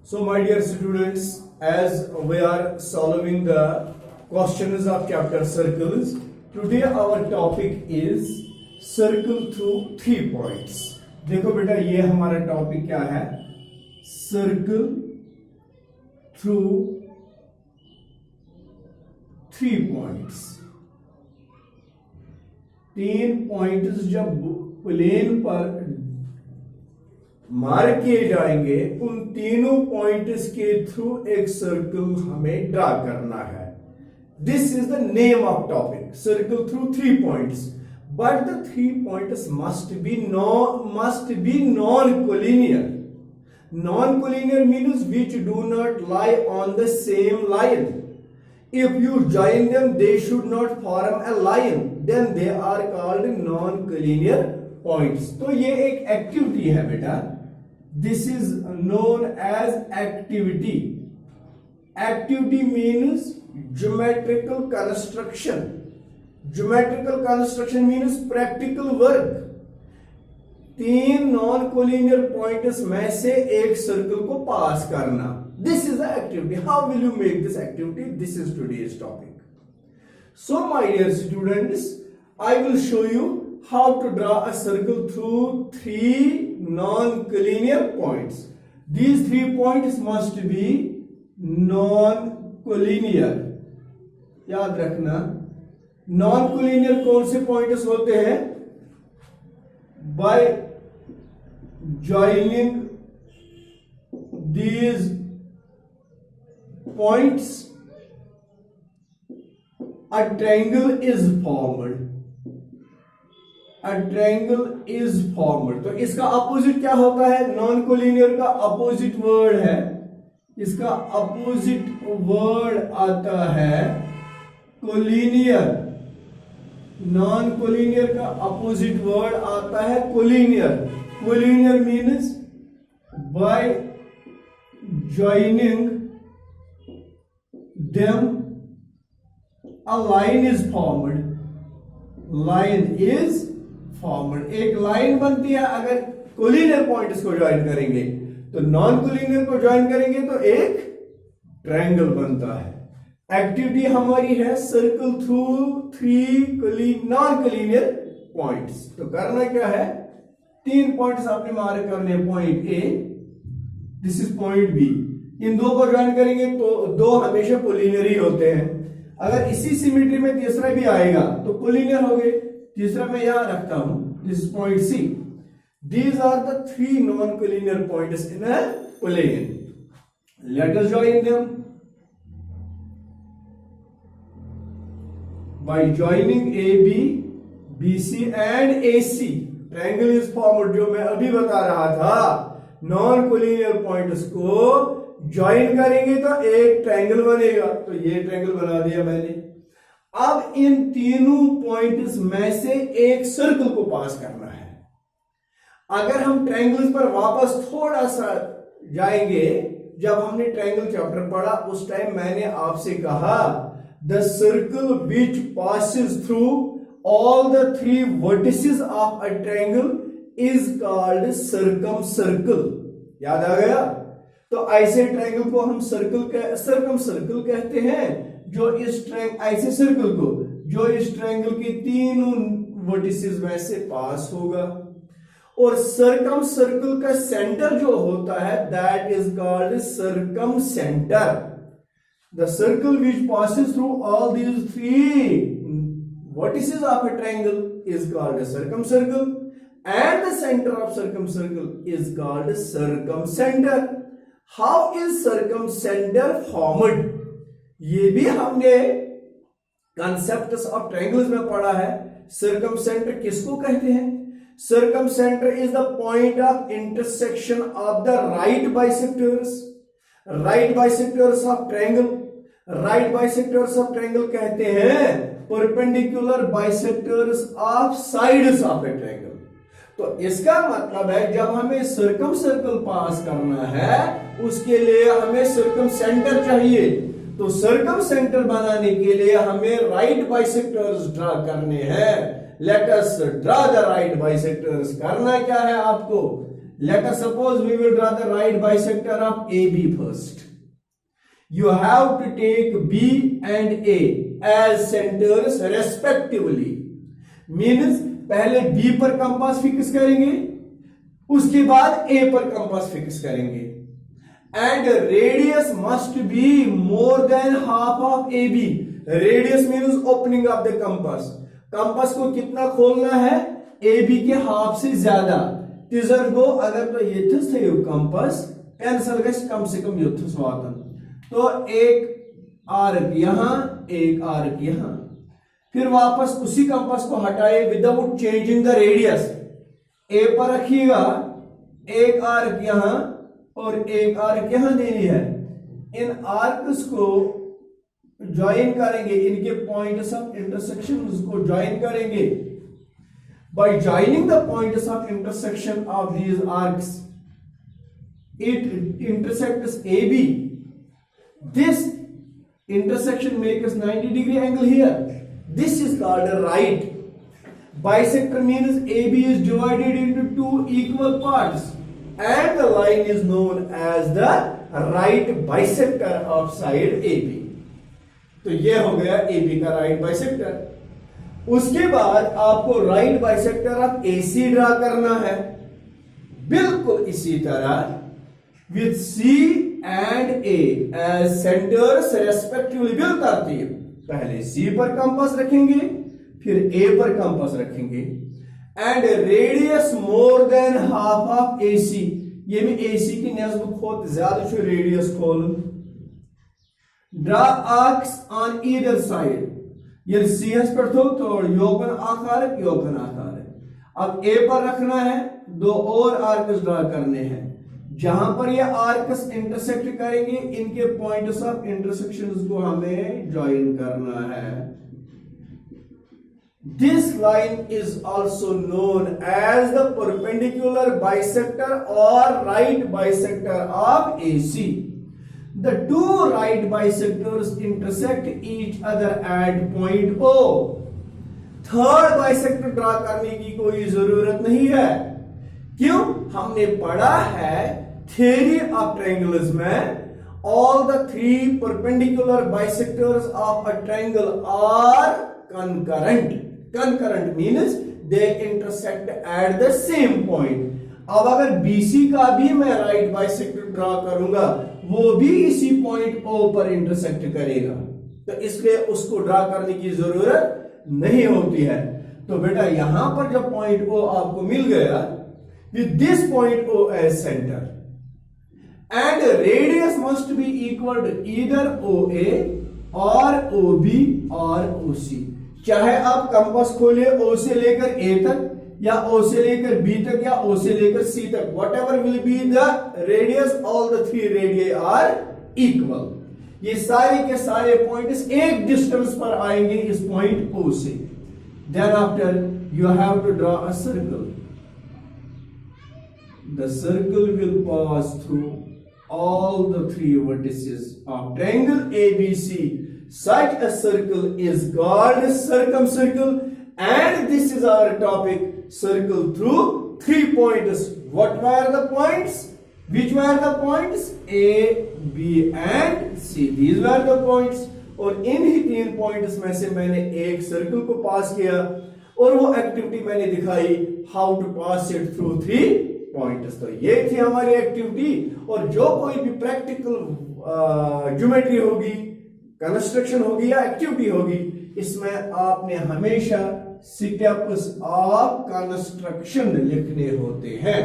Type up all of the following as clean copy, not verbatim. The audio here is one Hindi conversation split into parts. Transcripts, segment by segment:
So my dear students, as we are solving the questions of chapter circles, today our topic is circle through 3 points. देखो बेटा ये हमारा टॉपिक क्या है, सर्कल थ्रू 3 पॉइंट्स. 3 पॉइंट्स जब प्लेन पर मार्क किए जाएंगे, उन तीनों पॉइंट्स के थ्रू एक सर्कल हमें ड्रा करना है. This is the name of topic, circle through 3 points. But the 3 points must be non-collinear. Non-collinear means which do not lie on the same line. If you join them, they should not form a line. Then they are called non-collinear points. तो ये एक activity है बेटा. This is known as activity. Activity means geometrical construction. Geometrical construction means practical work. 3 non collinear points में से एक सर्कल को पास करना. This is the activity. How will you make this activity? This is today's topic. So my dear students, I will show you how to draw a circle through 3 non-collinear points. These 3 points must be non-collinear. याद रखना, नॉन कोलिनियर कौन से पॉइंट्स होते हैं? Bye joining these points a triangle is formed. A triangle is formed. तो इसका अपोजिट क्या होता है? नॉन कोलिनियर का अपोजिट वर्ड है, इसका अपोजिट वर्ड आता है कोलिनियर. नॉन कोलिनियर का अपोजिट वर्ड आता है collinear. Collinear means by joining them a line is formed. Line is formed. एक लाइन बनती है अगर कोलिनियर पॉइंट्स को ज्वाइन करेंगे. तो नॉन कोलिनियर को ज्वाइन करेंगे तो एक ट्रायंगल बनता है. एक्टिविटी हमारी है circle through 3 non collinear points. तो करना क्या है? 3 पॉइंट्स आपने मार्क करने. Point A, this is point B. इन दो को ज्वाइन करेंगे तो दो हमेशा कोलिनियर ही होते हैं. अगर इसी सिमेट्री में तीसरा भी आएगा तो कोलिनियर हो गए. तीसरा मैं यहां रखता हूं, this is point C. These are the 3 non collinear points in a plane. Let us join them by joining AB, BC and AC. Triangle is formed. जो मैं अभी बता रहा था, नॉन कोलिनियर पॉइंट्स को ज्वाइन करेंगे तो एक ट्रायंगल बनेगा. तो ये ट्रायंगल बना दिया मैंने. अब इन तीनों पॉइंट्स में से एक सर्कल को पास करना है. अगर हम ट्रायंगल्स पर वापस थोड़ा सा जाएंगे, जब हमने ट्रायंगल चैप्टर पढ़ा उस टाइम मैंने आपसे कहा the circle which passes through all the 3 vertices of a triangle is called circumcircle. याद आ गया? तो ऐसे ट्रायंगल को हम सर्कम कहते हैं. जो इस ऐसे सर्कल को जो इस ट्रायंगल के तीनों वर्टिसेस में से पास होगा. और सर्कम सर्कल का सेंटर जो होता है that is called circum centre. The circle which passes through all these 3 vertices of a triangle is called a circumcircle, and the center of circumcircle is called circumcenter. How is circumcenter formed? ये भी हमने concepts of triangles में पढ़ा है. Circumcenter किसको कहते हैं? Circumcenter is the point of intersection of the right bisectors. Right bisectors of triangle. Right bisectors of triangle कहते हैं perpendicular bisectors of sides of A triangle. तो इसका मतलब है जब हमें सर्कम सर्कल पास करना है उसके लिए हमें सर्कम सेंटर चाहिए. तो सर्कम सेंटर बनाने के लिए हमें राइट बाइसेक्टर्स ड्रा करने हैं. Let us draw the right bisectors. करना क्या है आपको? Let us suppose we will draw the right bisector of AB first. You have to take B and A as centers respectively. Means पहले B पर कंपास फिक्स करेंगे, उसके बाद A पर कंपास फिक्स करेंगे. And radius must be more than half of AB. Radius means opening of the compass. Compass को कितना खोलना है? AB के हाफ से ज्यादा. तिजर गो अगर तो यथस थे कंपास कैंसल गए कम से कम यथस वातन. तो एक आर्क यहां, एक आर्क यहां. फिर वापस उसी कंपास को हटाए विदाउट चेंजिंग द रेडियस. ए पर रखिएगा, एक आर्क यहां और एक आर्क यहां देनी है. इन आर्क्स को ज्वाइन करेंगे, इनके पॉइंट्स ऑफ इंटरसेक्शन को ज्वाइन करेंगे. By joining the points of intersection of these arcs, it intersects AB. This intersection makes 90-degree angle here. This is called a right bisector. Means AB is divided into two equal parts, and the line is known as the right bisector of side AB. तो ये हो गया AB का right bisector. उसके बाद आपको right bisector of AC draw करना है, बिल्कुल इसी तरह with C and A as centres respectively. बिल तरतीब पहले C पर कंपास रखेंगे, फिर A पर कंपास रखेंगे. And radius more than half of AC. ये भी AC की नस्ब खोत ज्यादा छो रेडियस खोल. Draw arcs on either side. ये CS पर तो योगन आकार है, योगन आकार है. अब A पर रखना है, दो और आर्कस ड्रा करने हैं. जहां पर ये आर्कस इंटरसेक्ट करेंगे, इनके पॉइंट्स ऑफ इंटरसेक्शंस को हमें ज्वाइन करना है. This line is also known as the perpendicular bisector और right bisector of AC. The two right bisectors intersect each other at point O. Third bisector draw करने की कोई जरूरत नहीं है. क्यों? हमने पढ़ा है थ्योरी ऑफ ट्रायंगल्स में, all the three perpendicular bisectors of a triangle are concurrent. Concurrent means they intersect at the same point. अब अगर BC का भी मैं राइट बाइसेक्टर ड्रा करूंगा, वो भी इसी पॉइंट O पर इंटरसेक्ट करेगा, तो इसलिए उसको ड्रा करने की जरूरत नहीं होती है. तो बेटा यहां पर जब पॉइंट O आपको मिल गया, with this point O as centre, and radius must be equal to either OA और OB और OC. चाहे आप कंपास खोलिए O से लेकर A तक, या O से लेकर B तक, या O से लेकर C तक. whatever will be the radius, all the three radii are equal. ये सारे के सारे पॉइंट्स एक डिस्टेंस पर आएंगे इस पॉइंट O से. Then after you have to draw a circle. The circle will pass through all the three vertices of triangle ABC. Such a circle is called circumcircle, and this is our topic. Circle through 3 points. What were the points? Which were the points? A, B and C. These were the points. और इन ही 3 पॉइंट्स में से मैंने एक सर्कल को पास किया, और वो एक्टिविटी मैंने दिखाई, how to pass it through 3 points. तो ये थी हमारी एक्टिविटी. और जो कोई भी प्रैक्टिकल ज्योमेट्री होगी, कंस्ट्रक्शन होगी या एक्टिविटी होगी, इसमें आपने हमेशा स्टेप्स ऑफ कंस्ट्रक्शन लिखने होते हैं.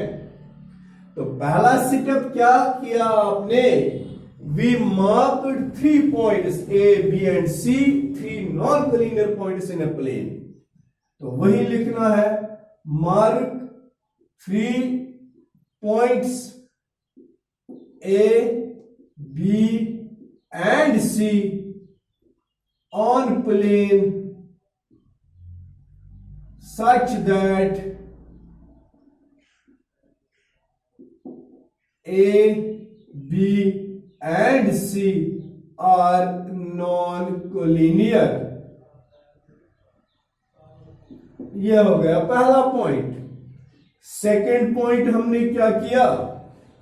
तो पहला स्टेप क्या किया आपने? We marked 3 points A, B and C, 3 non collinear points in a plane. तो वही लिखना है, mark 3 points A, B and C on plane such that A, B and C are non-collinear. यह हो गया पहला पॉइंट. सेकेंड पॉइंट हमने क्या किया,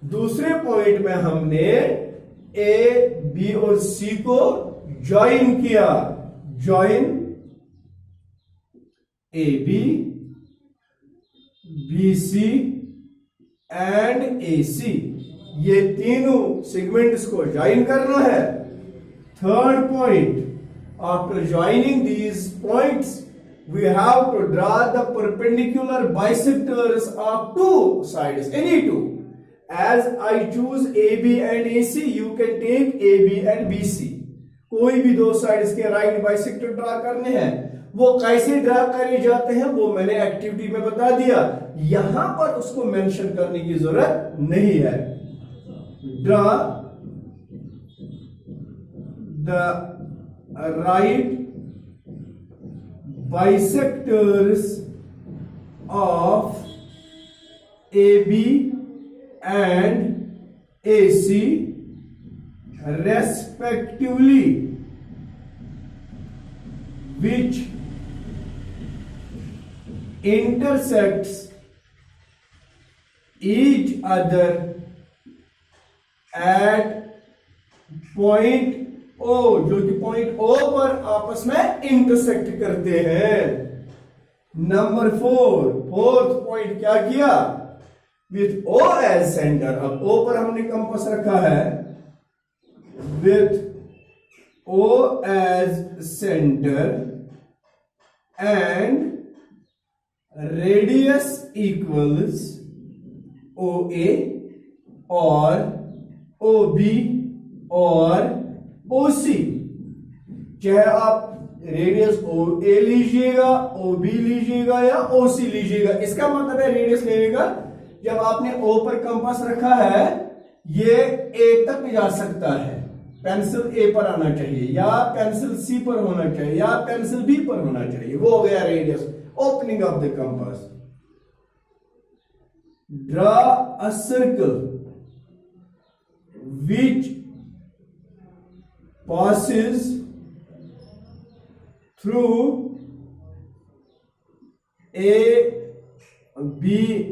दूसरे पॉइंट में हमने ए बी और सी को ज्वाइन किया, join A B C and A C, ये तीनों सेगमेंट्स को ज्वाइन करना है। Third point, after joining these points we have to draw the perpendicular bisectors of two sides, any two. As I choose AB and AC, you can take AB and BC. कोई भी दो साइड्स के राइट बाइसेक्टर ड्रा करने हैं, वो कैसे ड्रा करे जाते हैं वो मैंने एक्टिविटी में बता दिया, यहां पर उसको मेंशन करने की जरूरत नहीं है। Draw the right bisectors of AB and AC respectively, which intersects each other at point O, जो कि पॉइंट O पर आपस में इंटरसेक्ट करते हैं। नंबर 4, फोर्थ पॉइंट क्या किया, विथ O एज सेंटर, अब O पर हमने कंपास रखा है, with O as centre and radius equals OA और OB और OC, चाहे आप रेडियस OA लीजिएगा, OB लीजिएगा या OC लीजिएगा, इसका मतलब है रेडियस लेने का, जब आपने O पर कंपास रखा है ये A तक जा सकता है, पेंसिल A पर आना चाहिए या पेंसिल C पर होना चाहिए या पेंसिल B पर होना चाहिए, वो हो गया radius, opening of the compass. Draw a circle which passes through A, B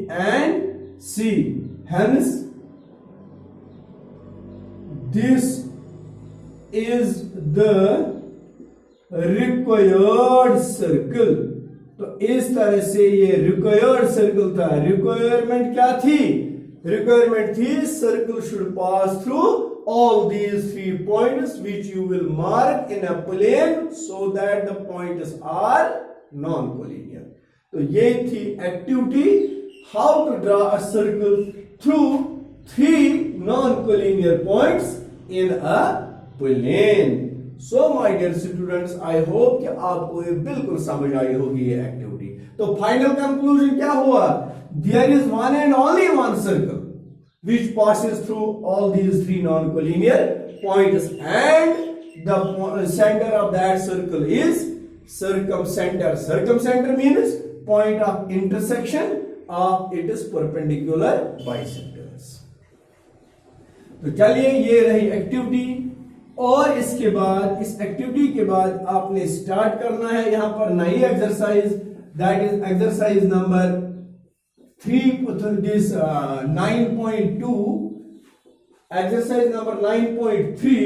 and C. Hence, this is the required circle. तो इस तरह से ये रिक्वायर्ड सर्कल था। रिक्वायरमेंट क्या थी? रिक्वायरमेंट थी circle should pass through all these 3 points which you will mark in a plane so that the points are non-collinear. तो ये थी activity, how to draw a circle through 3 non-collinear points in a plane. So my dear students, I hope कि आपको ये बिल्कुल समझ आई होगी ये एक्टिविटी। तो फाइनल कंक्लूजन क्या हुआ? There is one and only one circle which passes through all these 3 non-collinear points and the center of that circle is circumcenter. Circumcenter means point of intersection of its perpendicular bisectors. तो चलिए ये रही एक्टिविटी, और इसके बाद इस एक्टिविटी के बाद आपने स्टार्ट करना है यहां पर नई exercise, that is exercise number 9.2, exercise number 9.3.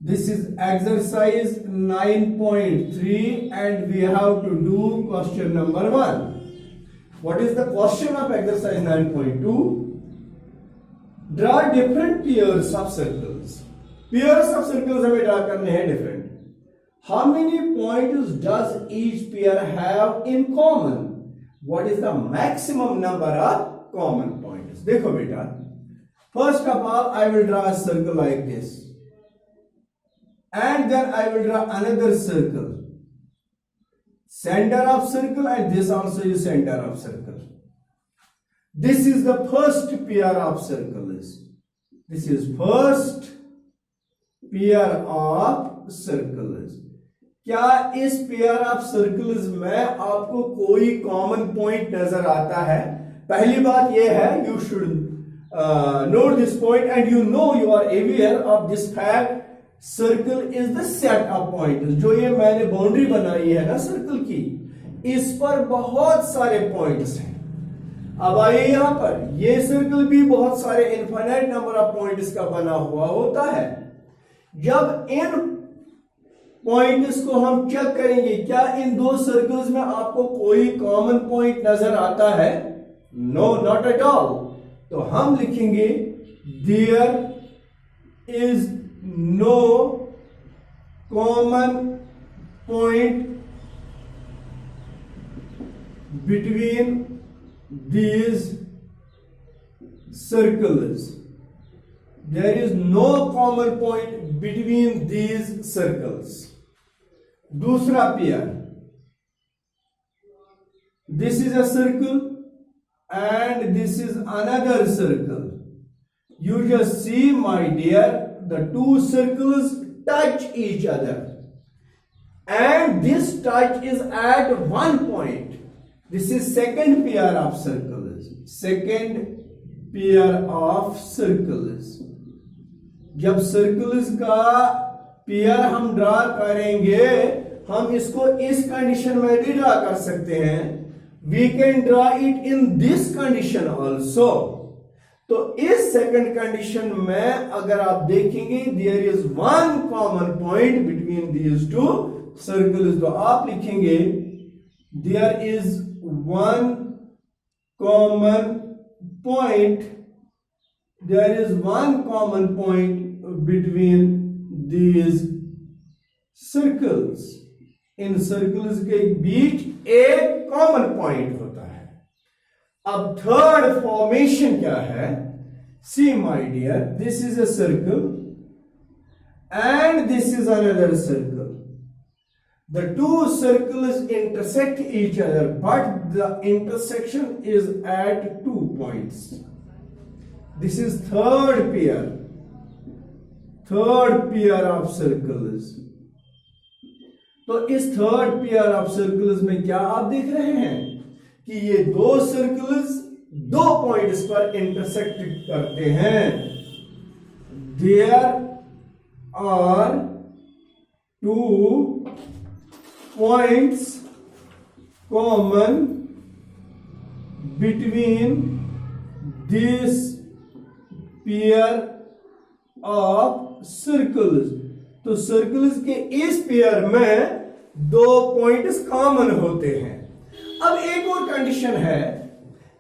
This is exercise 9.3 and we have to do question number 1. What is the question of exercise 9.2? Draw different pairs of circles. Pairs of circles हमें ड्रा करने हैं different. How many points does each pair have in common? What is the maximum number of common points? देखो बेटा, first of all I will draw a circle like this and then I will draw another circle, center of circle, and this also is center of circle. This is the first pair of circles. This is first pair of circles. क्या इस पेयर ऑफ सर्कल्स में आपको कोई कॉमन पॉइंट नजर आता है? पहली बात यह है, you should note this point and you know, you are aware of this fact, circle is the set of points. जो ये मैंने बाउंड्री बनाई है ना सर्कल की, इस पर बहुत सारे पॉइंट्स हैं। अब आइए यहां पर, ये सर्कल भी बहुत सारे इनफाइनाइट नंबर ऑफ पॉइंट्स का बना हुआ होता है। जब इन पॉइंट्स को हम चेक करेंगे, क्या इन दो सर्कल्स में आपको कोई कॉमन पॉइंट नजर आता है? No, not at all. तो हम लिखेंगे there is no common point between these circles. There is no common point between these circles. दूसरा pair, this is a circle and this is another circle. You just see, my dear, the two circles touch each other and this touch is at one point. This is second pair of circles. Second pair of circles. जब सर्कल्स का पेयर हम ड्रा करेंगे, हम इसको इस कंडीशन में भी ड्रा कर सकते हैं। We can draw it in this condition also. तो इस सेकंड कंडीशन में अगर आप देखेंगे, there is one common point between these two circles, तो आप लिखेंगे there is one common point, there is one common point between these circles. In circles के बीच एक कॉमन पॉइंट होता है। अब थर्ड फॉर्मेशन क्या है? See my dear, this is a circle and this is another circle. The two circles intersect each other, but the intersection is at 2 points. This is third pair of circles. तो इस थर्ड पेयर ऑफ सर्कल्स में क्या आप देख रहे हैं कि ये दो सर्कल्स दो पॉइंट्स पर इंटरसेक्ट करते हैं. There are two points common between this pair of circles. तो सर्कल्स के इस पेयर में दो पॉइंट्स कॉमन होते हैं. अब एक और कंडीशन है,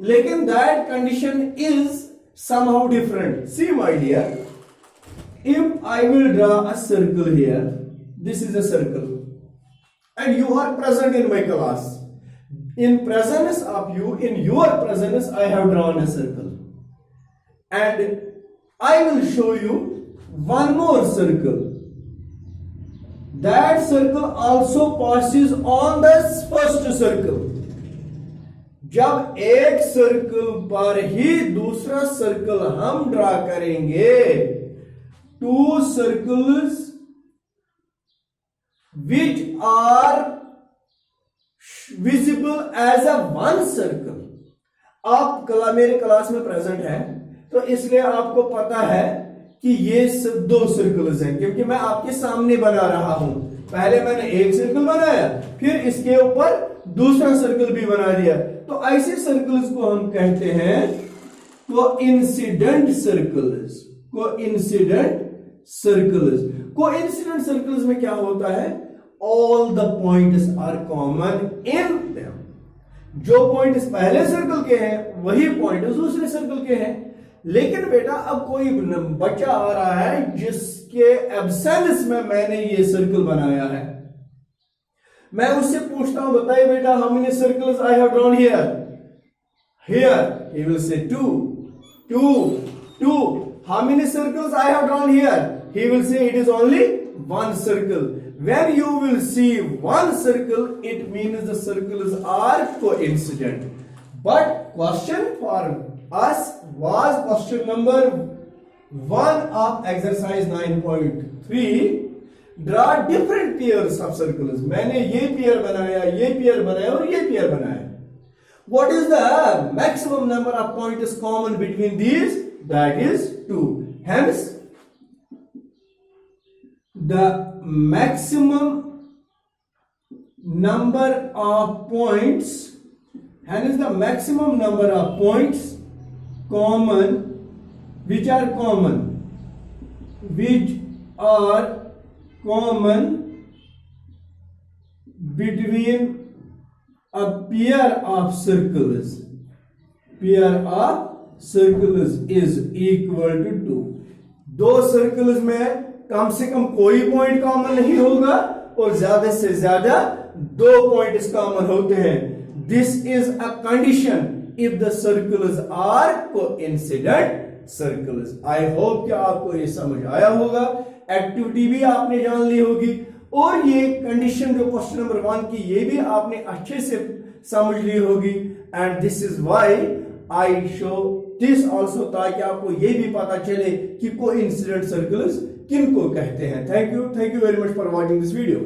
लेकिन that condition is somehow different. See my dear, if I will draw a circle here, this is a circle and you are present in my class. In presence of you, in your presence, I have drawn a circle and I will show you one more circle. That circle also passes on the first circle. जब एक सर्कल पर ही दूसरा सर्कल हम ड्रा करेंगे, two circles which are visible as a one circle. आप मेरे क्लास में प्रेजेंट हैं, तो इसलिए आपको पता है कि ये दो सर्कल्स हैं, क्योंकि मैं आपके सामने बना रहा हूं. पहले मैंने एक सर्कल बनाया, फिर इसके ऊपर दूसरा सर्कल भी बना दिया. तो ऐसे सर्कल्स को हम कहते हैं कोइंसिडेंट सर्कल्स. कोइंसिडेंट सर्कल्स में क्या होता है? All the points are common in them. जो पॉइंट्स पहले सर्कल के हैं वही पॉइंट्स दूसरे सर्कल के हैं. लेकिन बेटा, अब कोई बच्चा आ रहा है जिसके एब्सेंस में मैंने ये सर्कल बनाया है. मैं उससे पूछता हूं, बताइए बेटा, how many circles I have drawn here? Here he will say two. How many circles I have drawn here? He will say it is only one circle. When you will see one circle, it means the circles are coincident. But question for us was question number 1 of exercise 9.3. Draw different pairs of circles. मैंने ये पेयर बनाया, ये पेयर बनाया और ये पेयर बनाया. What is the maximum number of points common between these? That is 2. Hence, the maximum number of points hence the maximum number of points common which are common between a pair of circles is equal to 2. दो सर्कल्स में कम से कम कोई पॉइंट कॉमन नहीं होगा और ज्यादा से ज्यादा दो पॉइंट्स कॉमन होते हैं. This is a condition if the circles are coincident circles. I hope कि आपको ये समझ आया होगा. एक्टिविटी भी आपने जान ली होगी और ये कंडीशन जो क्वेश्चन नंबर 1 की ये भी आपने अच्छे से समझ ली होगी. And this is why I show this also, ताकि आपको ये भी पता चले कि कोइंसिडेंट सर्कल्स किनको कहते हैं. Thank you very much for watching this video.